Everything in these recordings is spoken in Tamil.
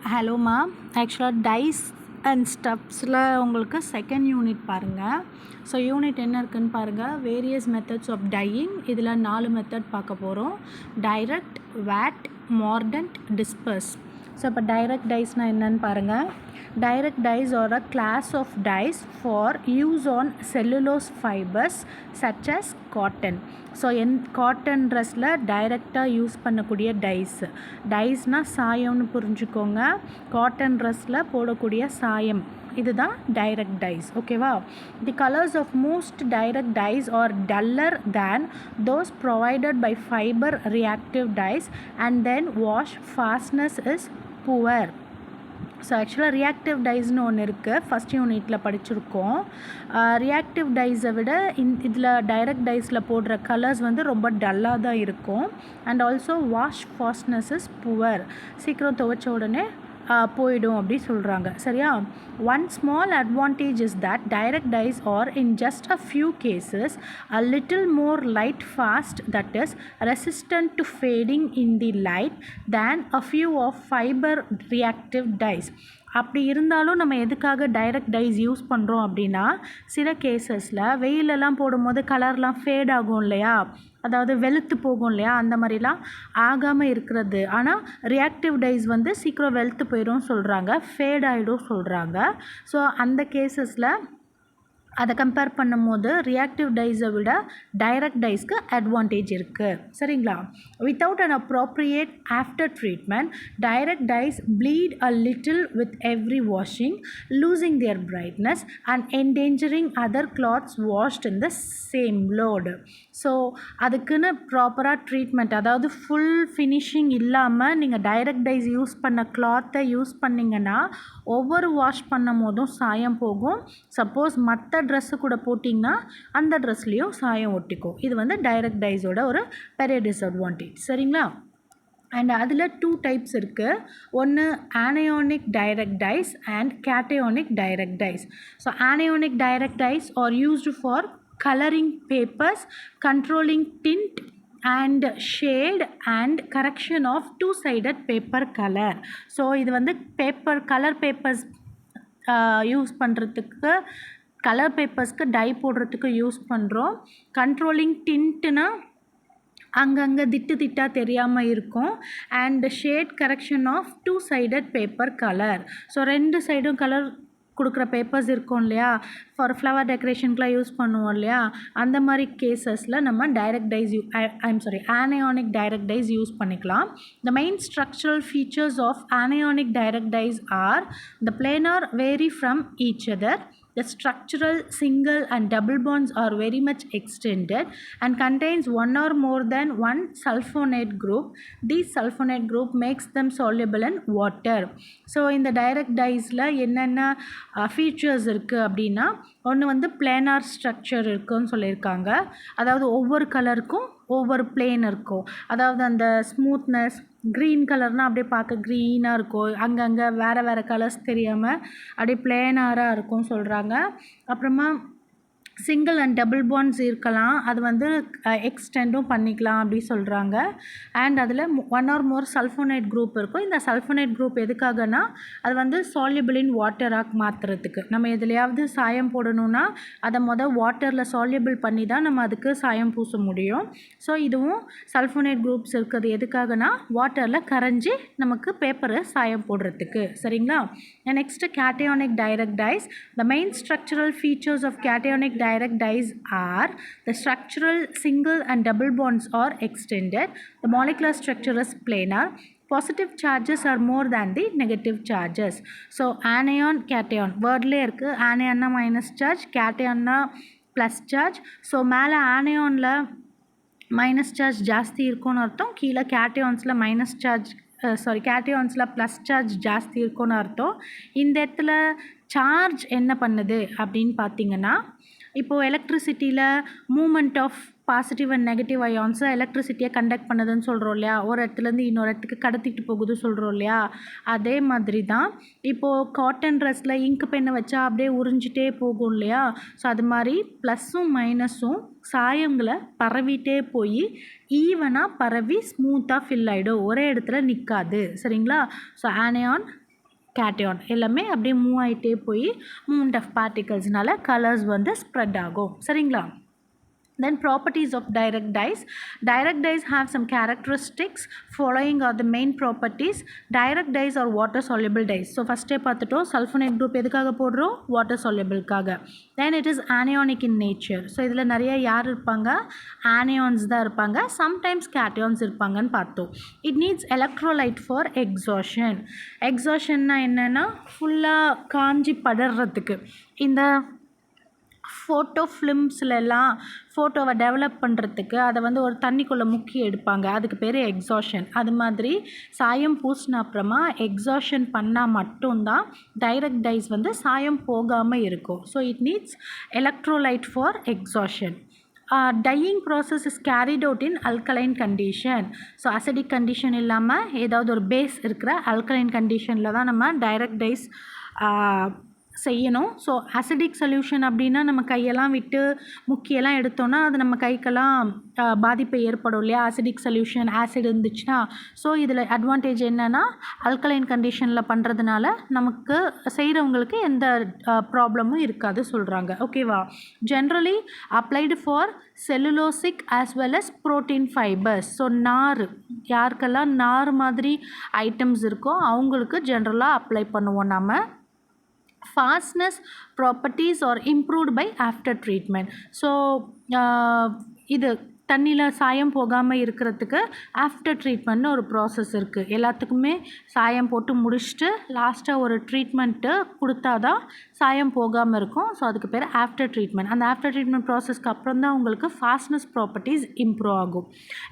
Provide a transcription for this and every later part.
Hello ma'am. ஆக்சுவலாக டைஸ் அண்ட் ஸ்டப்ஸில் உங்களுக்கு செகண்ட் யூனிட் பாருங்கள். ஸோ யூனிட் என்ன இருக்குதுன்னு பாருங்கள். Various methods of dyeing. இதில் 4 மெத்தட் பார்க்க போகிறோம். Direct, vat, mordant, disperse. So இப்போ டைரக்ட் டைஸ்னால் என்னன்னு பாருங்கள். Direct dyes are a class of dyes for use on cellulose fibres such as cotton. So cotton ட்ரெஸ்ஸில் டைரெக்டாக யூஸ் பண்ணக்கூடிய டைஸ்னால் சாயம்னு புரிஞ்சுக்கோங்க. காட்டன் ட்ரெஸ்ஸில் போடக்கூடிய சாயம், இதுதான் டைரக்ட் டைஸ். ஓகேவா? The colours of most direct dyes are duller than those provided by fibre reactive dyes and then wash fastness is poor. So ஆக்சுவலாக ரியாக்டிவ் டைஸ்னு ஒன்று இருக்குது, ஃபஸ்ட் யூனிட்டில் படிச்சிருக்கோம். ரியாக்டிவ் டைஸை விட இதில் டைரக்ட் டைஸில் போடுற கலர்ஸ் வந்து ரொம்ப டல்லாக தான் இருக்கும். And also wash fastness is poor, சீக்கிரம் துவைச்ச உடனே போயிடும் அப்படி சொல்கிறாங்க. சரியா? One small advantage is that direct dyes are in just a few cases a little more light fast, that is resistant to fading in the light than a few of fibre reactive dyes. அப்படி இருந்தாலும் நம்ம எதுக்காக டைரக்ட் டைஸ் யூஸ் பண்ணுறோம் அப்படின்னா, சில கேசஸில் வெயிலெல்லாம் போடும்போது கலர்லாம் ஃபேட் ஆகும் இல்லையா, அதாவது வெளுத்து போகும் இல்லையா, அந்த மாதிரிலாம் ஆகாமல் இருக்கிறது. ஆனால் ரியாக்டிவ் டைஸ் வந்து சீக்கிரம் வெளுத்து போயிடும் சொல்கிறாங்க, ஃபேட் ஆகிடும் சொல்கிறாங்க. ஸோ அந்த கேசஸில் அதை கம்பேர் பண்ணும்போது ரியாக்டிவ் டைஸை விட டைரக்ட் டைஸ்க்கு அட்வான்டேஜ் இருக்குது. சரிங்களா? Without an appropriate after treatment direct dyes bleed a little with every washing, losing their brightness and endangering other clothes washed in the same load. So அதுக்குன்னு ப்ராப்பராக ட்ரீட்மெண்ட், அதாவது ஃபுல் ஃபினிஷிங் இல்லாமல் நீங்கள் டைரக்ட் டைஸ் யூஸ் பண்ண கிளாத்தை யூஸ் பண்ணிங்கன்னா ஒவ்வொரு வாஷ் பண்ணும் போதும் சாயம் போகும். சப்போஸ் மற்ற ட்ரெஸ்ஸு கூட போட்டிங்கன்னா அந்த ட்ரெஸ்லேயும் சாயம் ஒட்டிக்கும். இது வந்து டைரக்ட் டைஸோட ஒரு பெரிய டிஸ்அட்வான்டேஜ். சரிங்களா? அண்ட் அதில் 2 டைப்ஸ் இருக்குது. ஒன்று anionic direct dyes and cationic direct dyes. So anionic direct dyes are used for coloring papers, controlling tint and shade and correction of two-sided paper color. So இது வந்து கலர் பேப்பர்ஸ் யூஸ் பண்ணுறதுக்கு, கலர் பேப்பர்ஸ்க்கு டை போடுறதுக்கு யூஸ் பண்ணுறோம். கண்ட்ரோலிங் டிண்ட்னா அங்கங்கே திட்டாக தெரியாமல் இருக்கும். And shade correction of two-sided paper colour. So 2 சைடும் கலர் கொடுக்குற பேப்பர்ஸ் இருக்கும் இல்லையா, ஃபார் ஃப்ளவர் டெக்கரேஷனுக்குலாம் யூஸ் பண்ணுவோம் இல்லையா, அந்த மாதிரி கேசஸில் நம்ம direct dyes anionic direct dyes use பண்ணிக்கலாம். The main structural features of anionic direct dyes are the planar vary from each other. The structural single and double bonds are very much extended and contains one or more than one sulfonate group. This sulfonate group makes them soluble in water. So இந்த direct dyesல என்னென்ன features இருக்குது அப்படின்னா, ஒன்று வந்து planar structure இருக்குன்னு சொல்லியிருக்காங்க. அதாவது ஒவ்வொரு கலருக்கும் ஒவ்வொரு பிளேன் இருக்கும். அதாவது அந்த ஸ்மூத்னஸ், க்ரீன் கலர்னால் அப்படியே பார்க்க க்ரீனாக இருக்கும், அங்கங்கே வேறு கலர்ஸ் தெரியாமல் அப்படியே பிளேனாராக இருக்கும் சொல்கிறாங்க. அப்புறமா சிங்கிள் அண்ட் டபுள் பாண்ட்ஸ் இருக்கலாம், அது வந்து எக்ஸ்டெண்டும் பண்ணிக்கலாம் அப்படி சொல்கிறாங்க. அண்ட் அதில் ஒன் ஆர் மோர் சல்ஃபோனேட் குரூப் இருக்கும். இந்த சல்ஃபோனேட் குரூப் எதுக்காகனா, அது வந்து சால்யூபிள் இன் வாட்டராக மாற்றுறதுக்கு. நம்ம எதுலையாவது சாயம் போடணுன்னா அதை வாட்டரில் சால்யூபிள் பண்ணி தான் நம்ம அதுக்கு சாயம் பூச முடியும். ஸோ இதுவும் சல்ஃபோனேட் குரூப்ஸ் இருக்கிறது எதுக்காகனா, வாட்டரில் கரைஞ்சி நமக்கு பேப்பரை சாயம் போடுறதுக்கு. சரிங்களா? Next cationic direct dyes. The main structural features of cationic direct dyes are the structural single and double bonds are extended, the molecular structure is planar, positive charges are more than the negative charges. So anion cation wordல இருக்கு. anion மைனஸ் சார்ஜ், கேட்டயோன்னா ப்ளஸ் சார்ஜ். ஸோ மேலே ஆனியானில் மைனஸ் சார்ஜ் ஜாஸ்தி இருக்கும்னு அர்த்தம், கீழே கேட்டயோன்ஸில் ப்ளஸ் சார்ஜ் ஜாஸ்தி இருக்கும்னு அர்த்தம். இந்த இடத்துல சார்ஜ் என்ன பண்ணுது அப்படின்னு பார்த்தீங்கன்னா, இப்போது எலக்ட்ரிசிட்டியில் movement of positive and negative அயான்ஸை எலக்ட்ரிசிட்டியை கண்டக்ட் பண்ணுதுன்னு சொல்கிறோம் இல்லையா, ஒரு இடத்துலேருந்து இன்னொரு இடத்துக்கு கடத்திட்டு போகுது சொல்கிறோம் இல்லையா, அதே மாதிரி தான் இப்போது காட்டன் ட்ரெஸ்ஸில் இங்க் பெண்ணை வச்சா அப்படியே உறிஞ்சிட்டே போகும் இல்லையா. ஸோ அது மாதிரி ப்ளஸ்ஸும் மைனஸும் சாயங்களை பரவிட்டே போய் ஈவனாக பரவி ஸ்மூத்தாக ஃபில் ஆகிடும், ஒரே இடத்துல நிற்காது. சரிங்களா? ஸோ ஆனியான் கேட்டையான் எல்லாமே அப்படியே மூவ் ஆகிட்டே போய் மூவ்மெண்ட் ஆஃப் பார்ட்டிகல்ஸ்னால கலர்ஸ் வந்து ஸ்ப்ரெட் ஆகும். சரிங்களா? Then properties of direct dyes. Direct dyes have some characteristics. Following are the main properties. Direct dyes are water soluble dyes. So first பார்த்துட்டோம் sulfonate group எதுக்காக போடுறோம்? water soluble காக. Then it is anionic in nature. So இதில் நிறைய யார் இருப்பாங்க? anions தான் இருப்பாங்க. Sometimes cations இருப்பாங்கன்னு பார்த்தோம். It needs electrolyte for exhaustion. Exhaustionனா என்னன்னா ஃபுல்லாக காஞ்சி படறதுக்கு. இந்த ஃபோட்டோ ஃபிலிம்ஸ்லலாம் ஃபோட்டோவை டெவலப் பண்ணுறதுக்கு அதை வந்து ஒரு தண்ணிக்குள்ளே முக்கி எடுப்பாங்க. அதுக்கு பேர் எக்ஸாஷன். அது மாதிரி சாயம் பூசின அப்புறமா எக்ஸாஷன் பண்ணால் மட்டும்தான் டைரக்ட் டைஸ் வந்து சாயம் போகாமல் இருக்கும். So it needs electrolyte for exhaustion. Dyeing process is carried out in alkaline condition. So acidic condition இல்லாமல் ஏதாவது ஒரு பேஸ் இருக்கிற அல்கலைன் கண்டிஷனில் தான் நம்ம டைரக்ட் டைஸ் செய்யணும். ஸோ அசிடிக் சொல்யூஷன் அப்படின்னா நம்ம கையெல்லாம் விட்டு முக்கியெல்லாம் எடுத்தோன்னா அது நம்ம கைக்கெல்லாம் பாதிப்பு ஏற்படும் இல்லையா? அசிடிக் சொல்யூஷன் ஆசிட் இருந்துச்சுன்னா. ஸோ இதில் அட்வான்டேஜ் என்னென்னா அல்கலைன் கண்டிஷனில் பண்ணுறதுனால நமக்கு செய்கிறவங்களுக்கு எந்த ப்ராப்ளமும் இருக்காது சொல்கிறாங்க. ஓகேவா? Generally applied for cellulosic as well as protein fibres. So நார் யாருக்கெல்லாம் நார் மாதிரி ஐட்டம்ஸ் இருக்கோ அவங்களுக்கு ஜென்ரலாக அப்ளை பண்ணுவோம் நம்ம. Fastness properties are improved by after treatment. So இது தண்ணியில் சாயம் போகாமல் இருக்கிறதுக்கு ஆஃப்டர் ட்ரீட்மெண்ட்னு ஒரு ப்ராசஸ் இருக்குது. எல்லாத்துக்குமே சாயம் போட்டு முடிச்சுட்டு லாஸ்ட்டாக ஒரு ட்ரீட்மெண்ட்டு கொடுத்தா தான் சாயம் போகாமல் இருக்கும். ஸோ அதுக்கு பேர் ஆஃப்டர் ட்ரீட்மெண்ட். அந்த ஆஃப்டர் ட்ரீட்மெண்ட் ப்ராசஸ்க்கு அப்புறம் தான் உங்களுக்கு ஃபாஸ்ட்னஸ் ப்ராப்பர்ட்டிஸ் இம்ப்ரூவ் ஆகும்.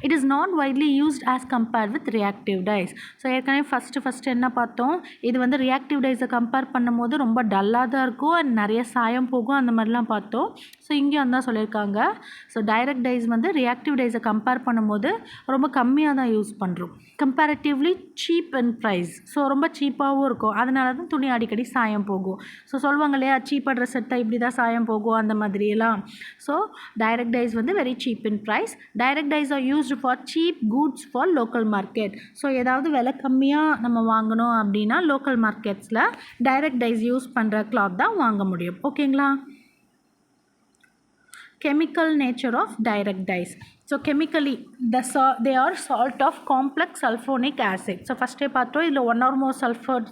It is not widely used as compared with reactive dyes. So ஏற்கனவே ஃபஸ்ட்டு என்ன பார்த்தோம்? இது வந்து ரியாக்டிவ் டைஸை கம்பேர் பண்ணும்போது ரொம்ப டல்லாக தான் இருக்கும் அண்ட் நிறைய சாயம் போகும் அந்த மாதிரிலாம் பார்த்தோம். ஸோ இங்கேயும் தான் சொல்லியிருக்காங்க. ஸோ டைரக்ட் டைஸ் வந்து ரியாக்டிவ் டைஸை கம்பேர் பண்ணும்போது ரொம்ப கம்மியாக தான் யூஸ் பண்ணுறோம். Comparatively cheap and price. So ரொம்ப சீப்பாகவும் இருக்கும். அதனால தான் துணி அடிக்கடி சாயம் போகும். ஸோ சொல்லுவாங்க இல்லையா, சீப்பாக ட்ரெஸ் எடுத்தால் இப்படி தான் சாயம் போகும் அந்த மாதிரியெல்லாம். ஸோ டைரக்ட் டைஸ் வந்து very cheap in price. Direct dyes are used for cheap goods for local market. So ஏதாவது விலை கம்மியாக நம்ம வாங்கணும் அப்படின்னா லோக்கல் மார்க்கெட்ஸில் டைரக்ட் டைஸ் யூஸ் பண்ணுற கிளாத் தான் வாங்க முடியும். ஓகேங்களா? Chemical nature of direct dyes. So chemically they are salt of complex sulfonic acid. So first பார்த்தோம் இதில் ஒன் ஆர் மோர்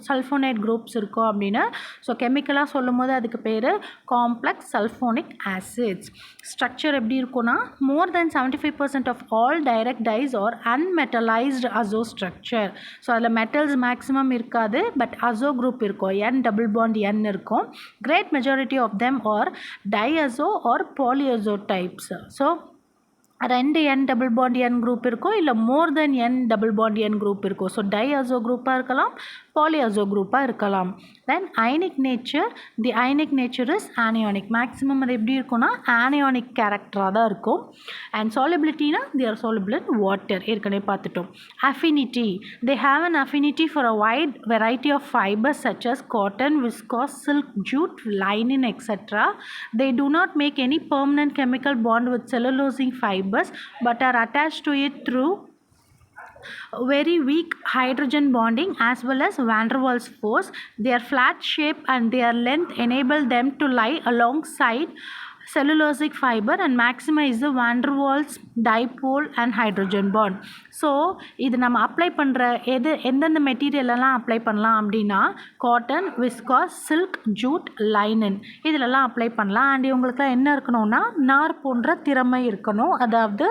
சல்ஃபோனேட் குரூப்ஸ் இருக்கும் அப்படின்னு. ஸோ கெமிக்கலாக சொல்லும் போது அதுக்கு பேர் காம்ப்ளெக்ஸ் சல்ஃபோனிக் ஆசிட்ஸ். ஸ்ட்ரக்சர் எப்படி இருக்குன்னா more than 75% of all direct dyes are unmetallized azo structure. So அதில் மெட்டல்ஸ் மேக்ஸிமம் இருக்காது, பட் அசோ குரூப் இருக்கும். என் டபுள் பாண்ட் என் இருக்கும். Great majority of them are diazo or polyazo types. So 2 N double bond N group இருக்கும், இல்லை more than N double bond N group இருக்கும். ஸோ டைஅசோ குரூப்பாக இருக்கலாம், பாலிஅசோ குரூப்பாக இருக்கலாம். Then ionic nature, the ionic nature is anionic. Maximum அது எப்படி இருக்கும்னா ஆனியானிக் கேரக்டராக தான் இருக்கும். அண்ட் சாலிபிலிட்டினா they are soluble in water. ஏற்கனவே பார்த்துட்டோம். Affinity, they have an affinity for a wide variety of fibres such as cotton, viscose, silk, jute, linen etcetera. They do not make any permanent chemical bond with cellulosing fibers but are attached to it through very weak hydrogen bonding as well as van der Waals force. Their flat shape and their length enable them to lie alongside cellulosic fiber and maximize the van der Waals dipole and hydrogen bond. So இது நம்ம அப்ளை பண்ணுற எந்தெந்த மெட்டீரியலெல்லாம் அப்ளை பண்ணலாம் அப்படின்னா காட்டன், விஸ்காஸ், சில்க், ஜூட், லைனன் இதிலெல்லாம் அப்ளை பண்ணலாம். அண்ட் இவங்களுக்குலாம் என்ன இருக்கணும்னா நார் போன்ற திறமை இருக்கணும், அதாவது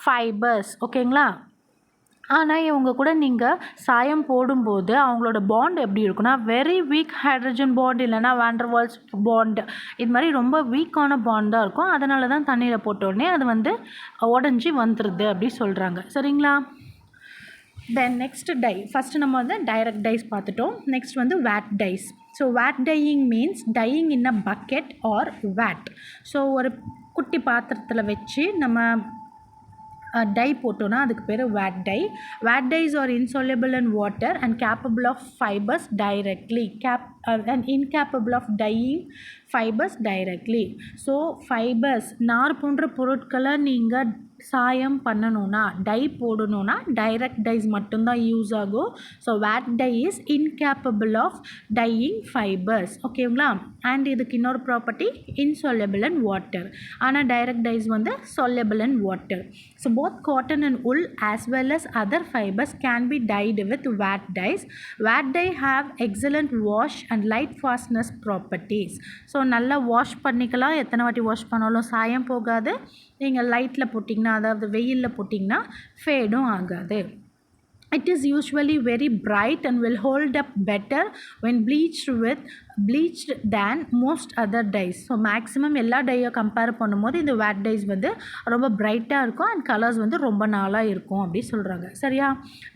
ஃபைபர்ஸ். ஓகேங்களா? ஆனால் இவங்க கூட நீங்கள் சாயம் போடும்போது அவங்களோட பாண்ட் எப்படி இருக்குன்னா வெரி வீக் ஹைட்ரஜன் பாண்ட் இல்லைனா van der Waals பாண்ட், இது மாதிரி ரொம்ப வீக்கான பாண்ட் தான் இருக்கும். அதனால தான் தண்ணியில் போட்டோடனே அது வந்து உடஞ்சி வந்துடுது அப்படி சொல்கிறாங்க. சரிங்களா? Then next tie. ஃபஸ்ட்டு நம்ம வந்து டைரக்ட் டைஸ் பார்த்துட்டோம். நெக்ஸ்ட் வந்து vat dyes. So vat dyeing means dyeing in a bucket or vat. So ஒரு குட்டி பாத்திரத்தில் வச்சு நம்ம டை போட்டோன்னா அதுக்கு பேர் vat dye. Vat dyes are insoluble in water and capable of fibers directly and incapable of dyeing fibers directly. So fibres நார் போன்ற பொருட்களை நீங்கள் சாயம் பண்ணணும்னா டை போடணும்னா டைரக்ட் டைஸ் மட்டும்தான் யூஸ் ஆகும். So vat dye is incapable of dyeing fibres. ஓகேங்களா? அண்ட் இதுக்கு இன்னொரு ப்ராப்பர்ட்டி இன்சொல்யபிள் அண்ட் வாட்டர். ஆனால் டைரக்ட் டைஸ் வந்து soluble in water. So both cotton and wool as well as other fibers can be dyed with vat dyes. Vat dye have excellent wash and light fastness properties. So நல்லா வாஷ் பண்ணிக்கலாம், எத்தனை வாட்டி வாஷ் பண்ணாலும் சாயம் போகாது. நீங்கள் லைட்டில் போட்டிங்கன்னா, அதாவது வெயிலில் போட்டிங்கன்னா ஃபேடும் ஆகாது. It is usually very bright and will hold up better when bleached than most other dyes. So maximum எல்லா டையை கம்பேர் பண்ணும்போது இந்த வேட் டைஸ் வந்து ரொம்ப பிரைட்டாக இருக்கும் அண்ட் கலர்ஸ் வந்து ரொம்ப நாளாக இருக்கும் அப்படி சொல்கிறாங்க. சரியா?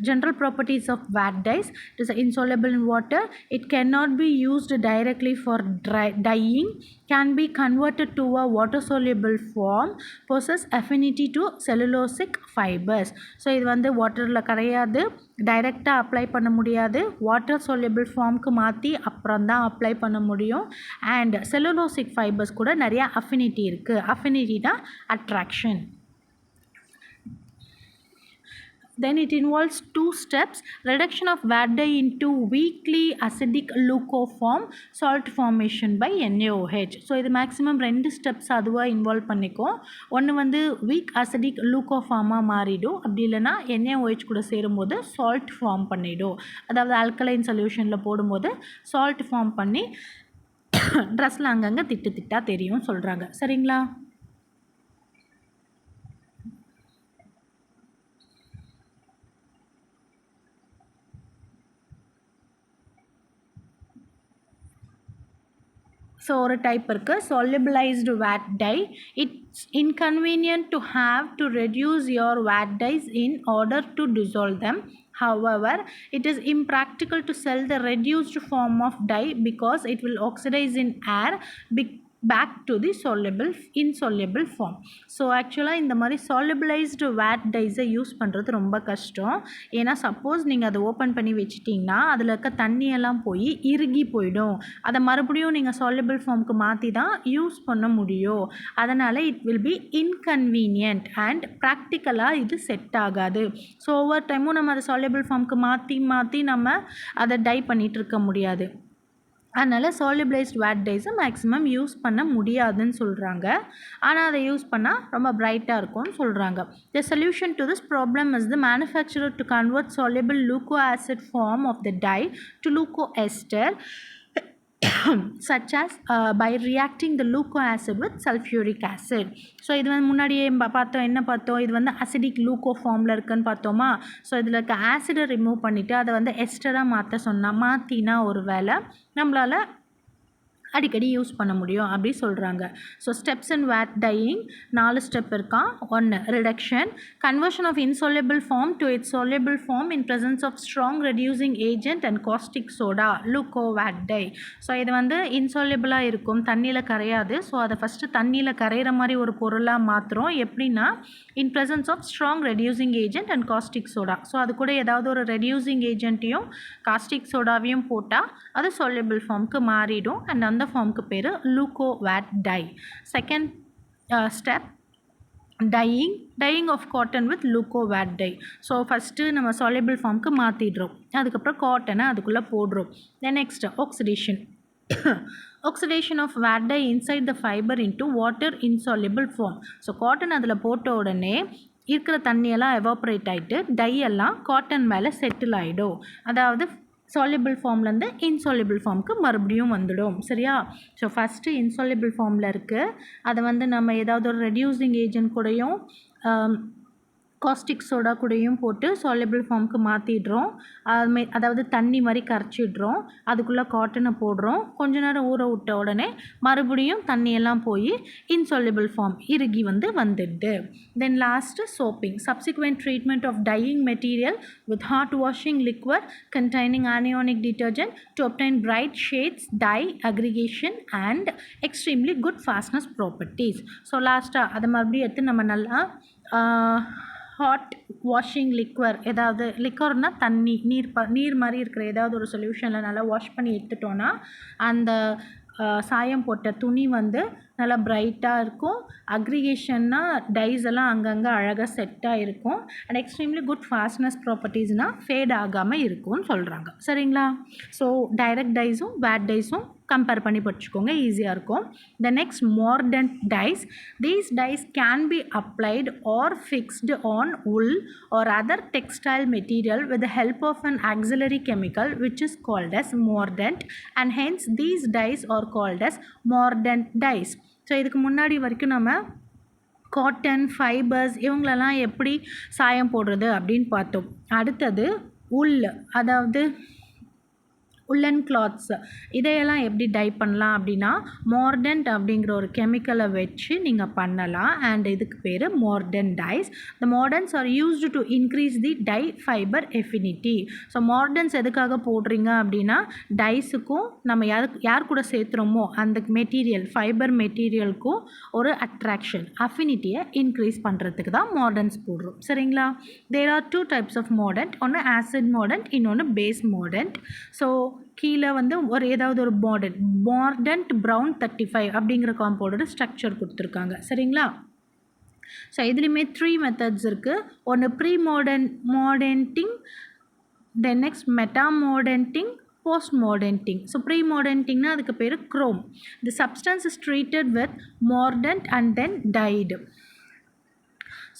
General properties of vat dyes. It is insoluble in water. It cannot be used directly for dyeing. Can be converted to a water soluble form. Possess affinity to cellulosic fibers. So இது வந்து வாட்டரில் கரையாது, டைரெக்டாக அப்ளை பண்ண முடியாது. வாட்டர் soluble ஃபார்முக்கு மாற்றி அப்புறம் தான் அப்ளை பண்ண முடியும். அண்ட் செல்லுலோசிக் ஃபைபர்ஸ் கூட நிறையா அஃபினிட்டி இருக்குது. அஃபினிட்டினா attraction. Then it involves 2 steps: reduction of vat dye into weakly acidic leucoform, salt formation by NaOH. So இது மேக்ஸிமம் 2 ஸ்டெப்ஸ் அதுவாக இன்வால்வ் பண்ணிக்கும். ஒன்று வந்து வீக் அசிடிக் லூக்கோஃபார்மாக மாறிடும், அப்படி இல்லைனா NaOH கூட சேரும்போது சால்ட் ஃபார்ம் பண்ணிடும். அதாவது ஆல்கலைன் சொல்யூஷனில் போடும்போது சால்ட் ஃபார்ம் பண்ணி ட்ரெஸ்ஸில் அங்கங்கே திட்டாக தெரியும் சொல்கிறாங்க. சரிங்களா? ஸோ ஒரு டைப் இருக்குது solubilized vat dye. It's inconvenient to have to reduce your vat dyes in order to dissolve them. However, it is impractical to sell the reduced form of dye because it will oxidize in air back to the insoluble form. So ஆக்சுவலாக இந்த மாதிரி solubilized vat dyes-ஐ யூஸ் பண்ணுறது ரொம்ப கஷ்டம். ஏன்னா சப்போஸ் நீங்கள் அதை ஓப்பன் பண்ணி வச்சிட்டிங்கன்னா அதில் இருக்க தண்ணியெல்லாம் போய் இறுகி போயிடும். அதை மறுபடியும் நீங்கள் soluble ஃபார்முக்கு மாற்றி தான் யூஸ் பண்ண முடியும். அதனால் it will be inconvenient and ப்ராக்டிக்கலாக இது செட் ஆகாது. ஸோ ஒவ்வொரு டைமும் நம்ம அதை soluble ஃபார்முக்கு மாற்றி நம்ம அதை டை பண்ணிகிட்டு இருக்க முடியாது. அதனால் solubilized vat dyes maximum use பண்ண முடியாதுன்னு சொல்கிறாங்க. ஆனால் அதை யூஸ் பண்ணால் ரொம்ப பிரைட்டாக இருக்கும்னு சொல்கிறாங்க. The solution to this problem is the manufacturer to convert soluble leucoacid form of the dye to leucoester such as by reacting the leucoacid with sulfuric acid. So இது வந்து முன்னாடியே பார்த்தோம் இது வந்து அசிடிக் லூக்கோ ஃபார்மில் இருக்குன்னு பார்த்தோமா. ஸோ இதில் இருக்க ஆசிடை ரிமூவ் பண்ணிவிட்டு அதை வந்து எஸ்டராக மாற்றினா ஒரு வேளை நம்மளால் அடிக்கடி யூஸ் பண்ண முடியும் அப்படி சொல்கிறாங்க. So steps in vat dyeing 4 step இருக்கான். 1 reduction, conversion of insoluble form to its soluble form in presence of strong reducing agent and caustic soda leuco vat dye. So இது வந்து இன்சொல்யூபிளாக இருக்கும், தண்ணியில் கரையாது. ஸோ அதை ஃபஸ்ட்டு தண்ணியில் கரைகிற மாதிரி ஒரு பொருளாக மாற்றுறோம். எப்படின்னா in presence of strong reducing agent and caustic soda. So அது கூட ஏதாவது ஒரு ரெடியூசிங் ஏஜென்ட்டையும் காஸ்டிக் சோடாவையும் போட்டால் அது soluble ஃபார்முக்கு மாறிடும். அண்ட் அந்த ஃபார்முக்கு பேர் leuco vat dye. Second step dyeing of cotton with leuco vat dye. So first நம்ம soluble ஃபார்முக்கு மாற்றிடுறோம், அதுக்கப்புறம் காட்டனை அதுக்குள்ளே போடுறோம். Then next oxidation of vat dye inside the fiber into water insoluble form. So cotton அதில் போட்ட உடனே இருக்கிற தண்ணியெல்லாம் எவாப்ரேட் ஆகிட்டு டை எல்லாம் காட்டன் மேலே செட்டில் ஆகிடும். அதாவது soluble ஃபார்ம்லேருந்து இன்சால்யூபிள் ஃபார்முக்கு மறுபடியும் வந்துடும். சரியா? ஸோ ஃபஸ்ட்டு இன்சால்யூபிள் ஃபார்மில் இருக்குது, அதை வந்து நம்ம ஏதாவது ஒரு ரெடியூசிங் ஏஜென்ட் கூடயும் காஸ்டிக் சோடா கூடயும் போட்டு soluble ஃபார்முக்கு மாற்றிடுறோம். அதாவது தண்ணி மாதிரி கரைச்சிடுறோம், அதுக்குள்ளே காட்டனை போடுறோம், கொஞ்ச நேரம் ஊற விட்ட உடனே மறுபடியும் தண்ணியெல்லாம் போய் இன்சால்யூபிள் ஃபார்ம் இறுகி வந்துடுது. Then last soaping, subsequent treatment of dyeing material with hot washing liquid containing anionic detergent to obtain bright shades, dye aggregation and extremely good fastness properties. So லாஸ்ட்டாக அதை மறுபடியும் எடுத்து நம்ம நல்லா ஹாட் வாஷிங் லிக்வர், ஏதாவது லிக்வர்னால் தண்ணி, நீர் மாதிரி இருக்கிற ஏதாவது ஒரு சொல்யூஷனில் நல்லா வாஷ் பண்ணி எடுத்துட்டோன்னா அந்த சாயம் போட்ட துணி வந்து நல்லா பிரைட்டாக இருக்கும். அக்ரிகேஷன்னா டைஸ் எல்லாம் அங்கங்கே அழகாக செட்டாக இருக்கும். அண்ட் எக்ஸ்ட்ரீம்லி குட் ஃபாஸ்ட்னஸ் ப்ராப்பர்ட்டிஸ்னால் ஃபேட் ஆகாமல் இருக்கும்னு சொல்கிறாங்க. சரிங்களா? ஸோ டைரக்ட் டைஸும் வேட் டைஸும் கம்பேர் பண்ணி படிச்சுக்கோங்க, ஈஸியாக இருக்கும். The next mordant dyes. These dyes can be applied or fixed on wool or other textile material with the help of an auxiliary chemical which is called as mordant, and hence these dyes are called as mordant dyes. So இதுக்கு முன்னாடி வரைக்கும் நம்ம காட்டன் ஃபைபர்ஸ் இவங்களெல்லாம் எப்படி சாயம் போடுறது அப்படின்னு பார்த்தோம். அடுத்தது உல், அதாவது உள்ளன் கிளாத்ஸ், இதையெல்லாம் எப்படி டை பண்ணலாம் அப்படின்னா மார்டன்ட் அப்படிங்கிற ஒரு கெமிக்கலை வச்சு நீங்கள் பண்ணலாம். அண்ட் இதுக்கு பேர் mordant dyes. The mordants are used to increase the dye fibre affinity. So mordants எதுக்காக போடுறீங்க அப்படின்னா டைஸுக்கும் நம்ம யார் கூட சேர்த்துறோமோ அந்த மெட்டீரியல் ஃபைபர் மெட்டீரியலுக்கும் ஒரு அட்ராக்ஷன் அஃபினிட்டியை இன்க்ரீஸ் பண்ணுறதுக்கு தான் மார்டன்ஸ் போடுறோம். சரிங்களா? There are 2 types of mordant. ஒன்று ஆசிட் மார்டன்ட், இன்னொன்று பேஸ் மார்டன்ட். ஸோ கீழே வந்து ஏதாவது ஒரு மார்டன்ட் ப்ரௌன் 35 அப்படிங்கிற காம்பவுண்டோட ஸ்ட்ரக்சர் கொடுத்துருக்காங்க. சரிங்களா? ஸோ இதுலேயுமே 3 மெத்தட்ஸ் இருக்குது. ஒன்று pre mordanting, then next meta mordanting, post mordanting. So pre மார்டன்ட்டிங்னா அதுக்கு பேர் chrome. The substance is treated with mordant and then dyed.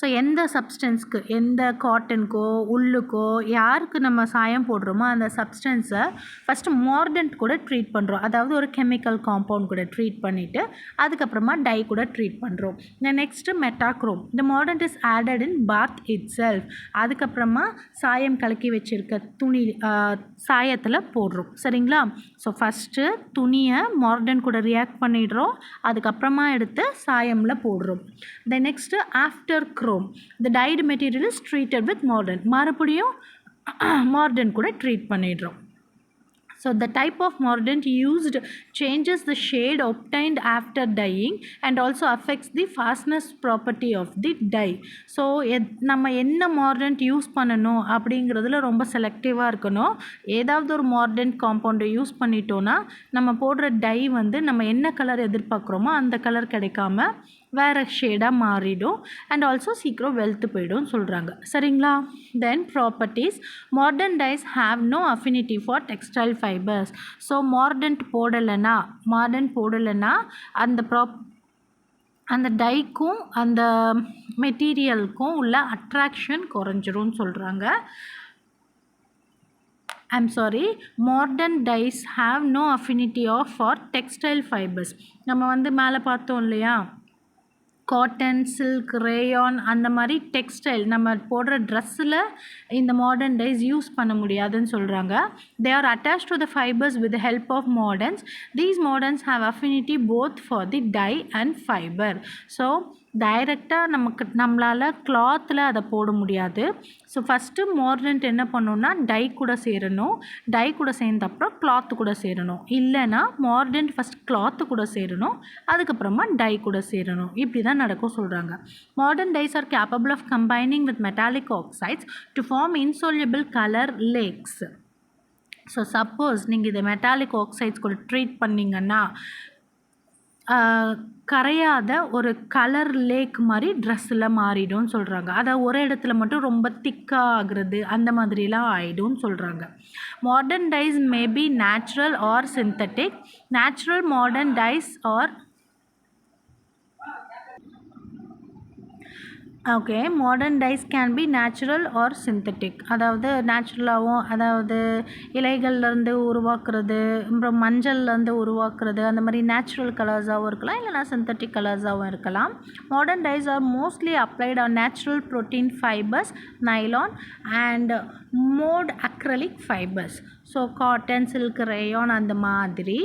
So எந்த சப்ஸ்டன்ஸ்க்கு, எந்த காட்டனுக்கோ உள்ளுக்கோ யாருக்கு நம்ம சாயம் போடுறோமோ அந்த சப்ஸ்டன்ஸை ஃபஸ்ட்டு மார்டன்ட் கூட ட்ரீட் பண்ணுறோம். அதாவது ஒரு கெமிக்கல் காம்பவுண்ட் கூட ட்ரீட் பண்ணிவிட்டு அதுக்கப்புறமா டை கூட ட்ரீட் பண்ணுறோம். Next metachrome. இந்த mordant is added in bath itself. அதுக்கப்புறமா சாயம் கலக்கி வச்சுருக்க துணி சாயத்தில் போடுறோம். சரிங்களா? ஸோ ஃபஸ்ட்டு துணியை மார்டன்ட் கூட ரியாக்ட் பண்ணிடுறோம், அதுக்கப்புறமா எடுத்து சாயமில் போடுறோம். Then next after chrome, the dyed material is treated with mordant. மறுபடியும் mordant கூட ட்ரீட் பண்ணிடுறோம். So the type of mordant used changes the shade obtained after dyeing and also affects the fastness property of the dye. So நம்ம என்ன mordant யூஸ் பண்ணணும் அப்படிங்கிறதுல ரொம்ப செலக்டிவாக இருக்கணும். ஏதாவது ஒரு mordant காம்பவுண்டை யூஸ் பண்ணிட்டோன்னா நம்ம போடுற டை வந்து நம்ம என்ன கலர் எதிர்பார்க்குறோமோ அந்த கலர் கிடைக்காம வேறு ஷேடாக மாறிடும். அண்ட் ஆல்சோ சீக்கிரம் வெளுத்து போய்டும் சொல்கிறாங்க. சரிங்களா? Then properties. Mordant dyes have no affinity for textile fibres. So mordant போடலைன்னா அந்த டைக்கும் அந்த மெட்டீரியலுக்கும் உள்ள அட்ராக்ஷன் குறைஞ்சிரும்னு சொல்கிறாங்க. Mordant dyes have no affinity for textile fibres. நம்ம வந்து மேலே பார்த்தோம் இல்லையா, காட்டன், சில்க், ரேயான், அந்த மாதிரி டெக்ஸ்டைல் நம்ம போடுற ட்ரெஸ்ஸில் இந்த மார்டன்ட் டைஸ் யூஸ் பண்ண முடியாதுன்னு சொல்கிறாங்க. They are attach to the fibres with help of mordants. These mordants have affinity both for the dye and fibre. So டைரெக்டாக நம்மளால் கிளாத்தில் அதை போட முடியாது. ஸோ ஃபஸ்ட்டு மார்டன்ட் என்ன பண்ணணுன்னா டை கூட சேரணும், டை கூட சேர்ந்தப்புறம் கிளாத்து கூட சேரணும். இல்லைன்னா மார்டன்ட் ஃபஸ்ட் கிளாத்து கூட சேரணும், அதுக்கப்புறமா டை கூட சேரணும். இப்படி தான் நடக்கும் சொல்கிறாங்க. Mordant dyes are capable of combining with metallic oxides to form insoluble colour lakes. So suppose நீங்கள் இதை மெட்டாலிக் ஆக்சைட்ஸ் கூட ட்ரீட் பண்ணிங்கன்னா கரையாத ஒரு கலர் லேக் மாதிரி ட்ரெஸ்ஸில் மாறிடும்னு சொல்கிறாங்க. அதை ஒரு இடத்துல மட்டும் ரொம்ப திக்காக ஆகுறது அந்த மாதிரிலாம் ஆகிடும்னு சொல்கிறாங்க. Mordant dyes may be natural or synthetic. Natural mordant dyes are okay mordant dyes can be natural or synthetic. அதாவது நேச்சுரலாகவும், அதாவது இலைகள்லேருந்து உருவாக்குறது, அப்புறம் மஞ்சள்லேருந்து உருவாக்குறது, அந்த மாதிரி நேச்சுரல் கலர்ஸாகவும் இருக்கலாம், இல்லைனா சிந்தட்டிக் கலர்ஸாகவும் இருக்கலாம். Mordant dyes are mostly applied on natural protein fibres, nylon and modacrylic fibres. So cotton, silk, rayon அந்த மாதிரி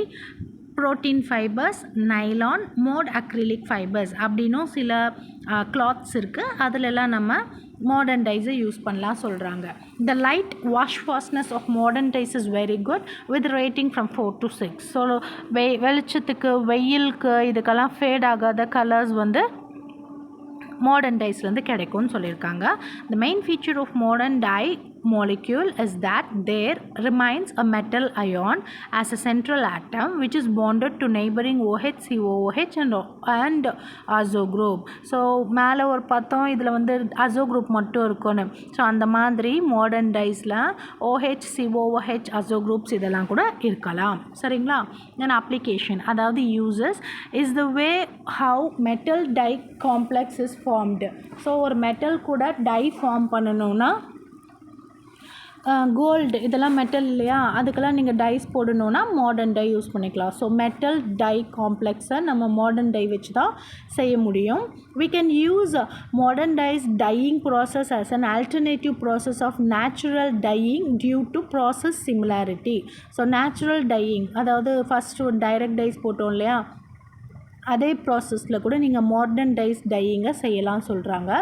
protein fibres, nylon, modacrylic fibres அப்படின்னும் சில கிளாத்ஸ் இருக்குது. அதிலெல்லாம் நம்ம மார்டர்ன் டைஸை யூஸ் பண்ணலாம் சொல்கிறாங்க. The light wash fastness of mordant dyes is very good with rating from 4 to 6. So வெளிச்சத்துக்கு, வெயிலுக்கு, இதுக்கெல்லாம் ஃபேட் ஆகாத கலர்ஸ் வந்து மார்டர்ன் டைஸ்லேருந்து கிடைக்கும்னு சொல்லியிருக்காங்க. The main feature of molecule is that there remains a metal ion as a central atom which is bonded to neighboring OH, COOH and azo group. So மேலே ஒரு பார்த்தோம் இதில் வந்து அசோ குரூப் மட்டும் இருக்கணும். ஸோ அந்த மாதிரி மாடர்ன் டைஸில் OH, COOH அசோ குரூப்ஸ் இதெல்லாம் கூட இருக்கலாம். சரிங்களா? தென் அப்ளிகேஷன், அதாவது uses is the way how metal dye complex is formed. So ஒரு மெட்டல் கூட டை ஃபார்ம் பண்ணணும்னா கோல்டு இதெல்லாம் மெட்டல் இல்லையா, அதுக்கெல்லாம் நீங்கள் டைஸ் போடணுன்னா மாடர்ன் டை யூஸ் பண்ணிக்கலாம். ஸோ மெட்டல் டை காம்ப்ளெக்ஸை நம்ம மாடர்ன் டை வச்சு தான் செய்ய முடியும். We can use modern dyes dyeing process as an alternative process of natural dyeing due to process similarity. So natural dyeing, அதாவது ஃபஸ்ட்டு ஒரு டைரக்ட் டைஸ் போட்டோம் இல்லையா, அதே ப்ராசஸில் கூட நீங்கள் மாடர்ன் டைஸ் டையிங்கை செய்யலாம் சொல்கிறாங்க.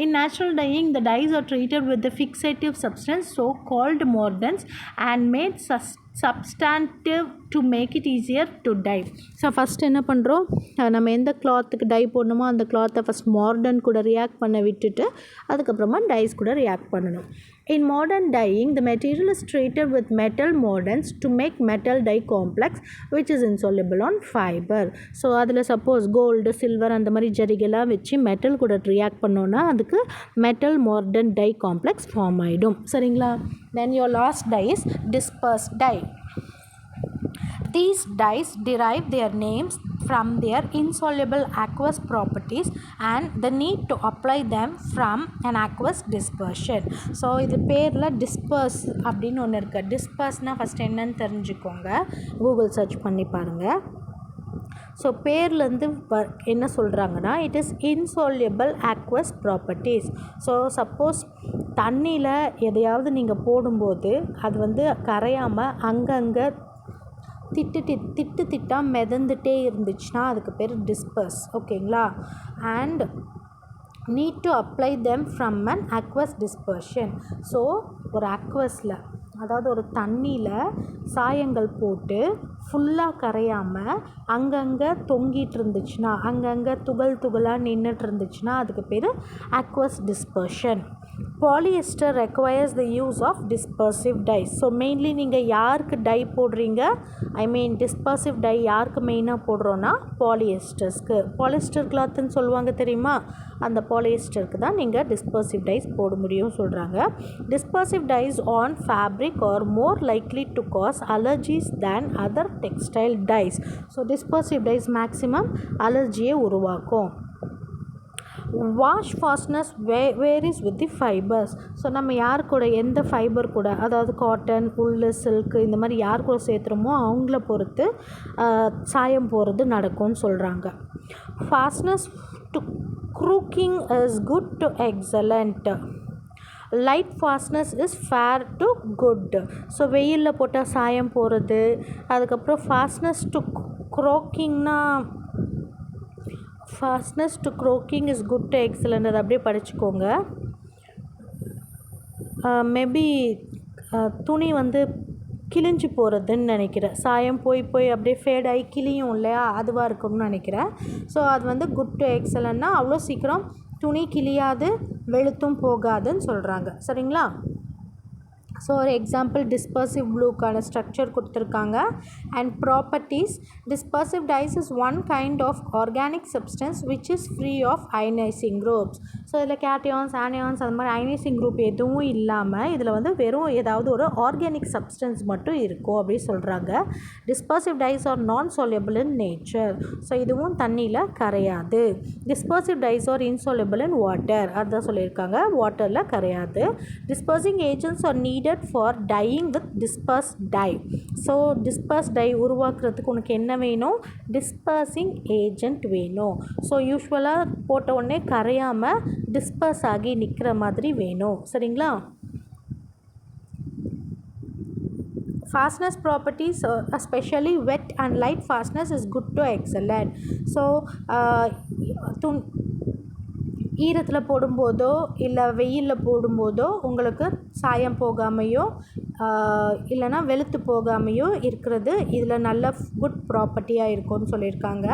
In natural dyeing the dyes are treated with the fixative substance so called mordants and made substantive to make it easier to dye. So first என்ன பண்ணுறோம், நம்ம எந்த கிளாத்துக்கு டை போடணுமோ அந்த கிளாத்தை ஃபஸ்ட் மார்டன் கூட ரியாக்ட் பண்ண விட்டுட்டு அதுக்கப்புறமா டைஸ் கூட ரியாக்ட் பண்ணணும். In modern dyeing, the material is treated with metal mordants to make metal dye complex which is insoluble on fiber. So அதில் சப்போஸ் கோல்டு, சில்வர் அந்த மாதிரி ஜரிகெல்லாம் வச்சு மெட்டல் கூட ரியாக்ட் பண்ணோன்னா அதுக்கு metal mordant dye complex form ஆகிடும். சரிங்களா? Then your last dye is dispersed dye. These dyes derive their names from their insoluble aqueous properties and the need to apply them from an aqueous dispersion. So இது பேரில் டிஸ்பர்ஸ் அப்படின்னு ஒன்று இருக்குது. டிஸ்பர்ஸ்னால் ஃபஸ்ட் என்னன்னு தெரிஞ்சுக்கோங்க, கூகுள் சர்ச் பண்ணி பாருங்கள். ஸோ பேர்லேருந்து என்ன சொல்கிறாங்கன்னா, it is insoluble aqueous properties. So suppose தண்ணியில் எதையாவது நீங்கள் போடும்போது அது வந்து கரையாமல் அங்கங்கே திட்டாக மிதந்துட்டே இருந்துச்சுன்னா அதுக்கு பேர் டிஸ்பர்ஸ். ஓகேங்களா? And need to apply them from an aqueous dispersion. So ஒரு அக்வஸில், அதாவது ஒரு தண்ணியில் சாயங்கள் போட்டு ஃபுல்லாக கரையாமல் அங்கங்கே தொங்கிட்டு இருந்துச்சுன்னா, அங்கங்கே துகளாக நின்றுட்டு இருந்துச்சுன்னா அதுக்கு பேர் aqueous dispersion. Polyester requires the use of dispersive dyes. So mainly நீங்கள் யாருக்கு டை போடுறீங்க, டிஸ்பர்சிவ் டை யாருக்கு மெயினாக போடுறோன்னா பாலியஸ்டர்ஸ்க்கு. பாலிஸ்டர் கிளாத்துன்னு சொல்லுவாங்க தெரியுமா, அந்த பாலியஸ்டருக்கு தான் நீங்கள் டிஸ்பர்சிவ் டைஸ் போட முடியும் சொல்கிறாங்க. Dispersive dyes on fabric are more likely to cause allergies than other textile dyes. So dispersive dyes maximum அலர்ஜியை உருவாக்கும். Wash fastness varies with the fibres. So நம்ம யார் கூட எந்த ஃபைபர் கூட, அதாவது காட்டன், உல்லு, சில்க்கு இந்த மாதிரி யார் கூட சேர்த்துறோமோ அவங்கள பொறுத்து சாயம் போகிறது நடக்கும்னு சொல்கிறாங்க. Fastness to crocking is good to excellent. Light fastness is fair to good. So வெயிலில் போட்டால் சாயம் போகிறது. அதுக்கப்புறம் ஃபாஸ்ட்னஸ் டு க்ரோக்கிங்னா, fastness to crocking is good to excellent, அது அப்படியே படிச்சுக்கோங்க. மேபி துணி வந்து கிழிஞ்சு போகிறதுன்னு நினைக்கிறேன், சாயம் போய் அப்படியே ஃபேட் ஆகி கிளியும் இல்லையா, அதுவாக இருக்கும்னு நினைக்கிறேன். ஸோ அது வந்து குட் டு எக்ஸலண்ட்னா அவ்வளோ சீக்கிரம் துணி கிளியாது, வெளுத்தும் போகாதுன்னு சொல்கிறாங்க. சரிங்களா? ஸோ ஒரு எக்ஸாம்பிள் டிஸ்பர்சிவ் ப்ளூக்கான ஸ்ட்ரக்சர் கொடுத்துருக்காங்க. And properties, dispersive dyes is one kind of organic substance which is free of ionising groups. So இதில் கேட்டையான்ஸ், ஆனியான்ஸ் அந்த மாதிரி அயனைசிங் குரூப் எதுவும் இல்லாமல் இதில் வந்து வெறும் ஏதாவது ஒரு ஆர்கானிக் சப்ஸ்டன்ஸ் மட்டும் இருக்கும் அப்படின்னு சொல்கிறாங்க. Dispersive dyes are non soluble in nature. So இதுவும் தண்ணியில் கரையாது. Dispersive dyes are insoluble in water, அதுதான் சொல்லியிருக்காங்க, வாட்டரில் கரையாது. Dispersing agents are needed for dyeing with dispersed dye. So disperse dye உருவாக்குறதுக்கு உனக்கு என்ன வேணும், டிஸ்பர்சிங் ஏஜென்ட் வேணும். ஸோ யூஸ்வலாக போட்ட உடனே கரையாமல் டிஸ்பர்ஸ் ஆகி நிற்கிற மாதிரி வேணும். சரிங்களா? Fastness properties, especially wet and light fastness is good to excellent. So ஈரத்தில் போடும்போதோ இல்லை வெயிலில் போடும்போதோ உங்களுக்கு சாயம் போகாமையோ இல்லைனா வெளுத்து போகாமையோ இருக்கிறது இதில் நல்ல குட் ப்ராப்பர்ட்டியாக இருக்கும்னு சொல்லியிருக்காங்க.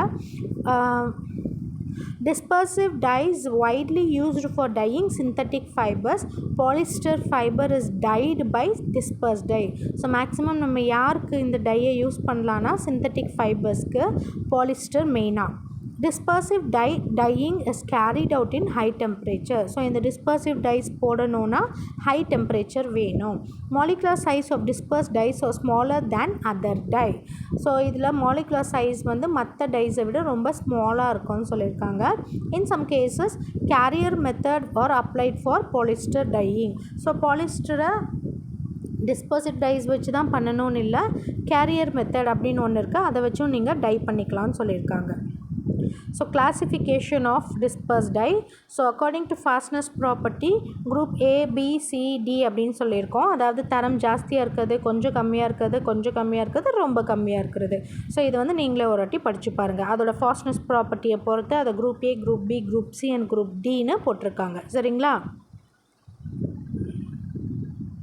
Dispersive dye is widely used for dyeing synthetic fibers. Polyester fiber is dyed by dispersed dye. So maximum நம்ம யாருக்கு இந்த டையை யூஸ் பண்ணலான்னா சிந்தட்டிக் ஃபைபர்ஸ்க்கு, பாலிஸ்டர் மெயினாக. Dispersive dyeing is carried out in high temperature. So இந்த dispersive dyes போடணுன்னா high temperature வேணும். Molecular size of dispersed dyes are smaller than other dye. So இதில் molecular size வந்து மற்ற டைஸை விட ரொம்ப ஸ்மாலாக இருக்கும்னு சொல்லியிருக்காங்க. In some cases carrier method are applied for polyester dyeing. So பாலிஸ்டரை டிஸ்பர்சிவ் டைஸ் வச்சு தான் பண்ணணும்னு இல்லை, கேரியர் மெத்தட் அப்படின்னு ஒன்று இருக்குது, அதை வச்சும் நீங்கள் டை பண்ணிக்கலாம்னு சொல்லியிருக்காங்க. So classification of dispersed dye. So according to fastness property group A, B, C, D அப்படின்னு சொல்லியிருக்கோம். அதாவது தரம் ஜாஸ்தியாக இருக்கிறது, கொஞ்சம் கம்மியாக இருக்கிறது, கொஞ்சம் கம்மியாக இருக்கிறது, ரொம்ப கம்மியாக இருக்கிறது. ஸோ இது வந்து நீங்களே ஒரு வாட்டி படித்து பாருங்கள். அதோட ஃபாஸ்ட்னஸ் ப்ராப்பர்ட்டியை பொறுத்து அதை group A, group B, group C and group Dன்னு போட்டிருக்காங்க. சரிங்களா?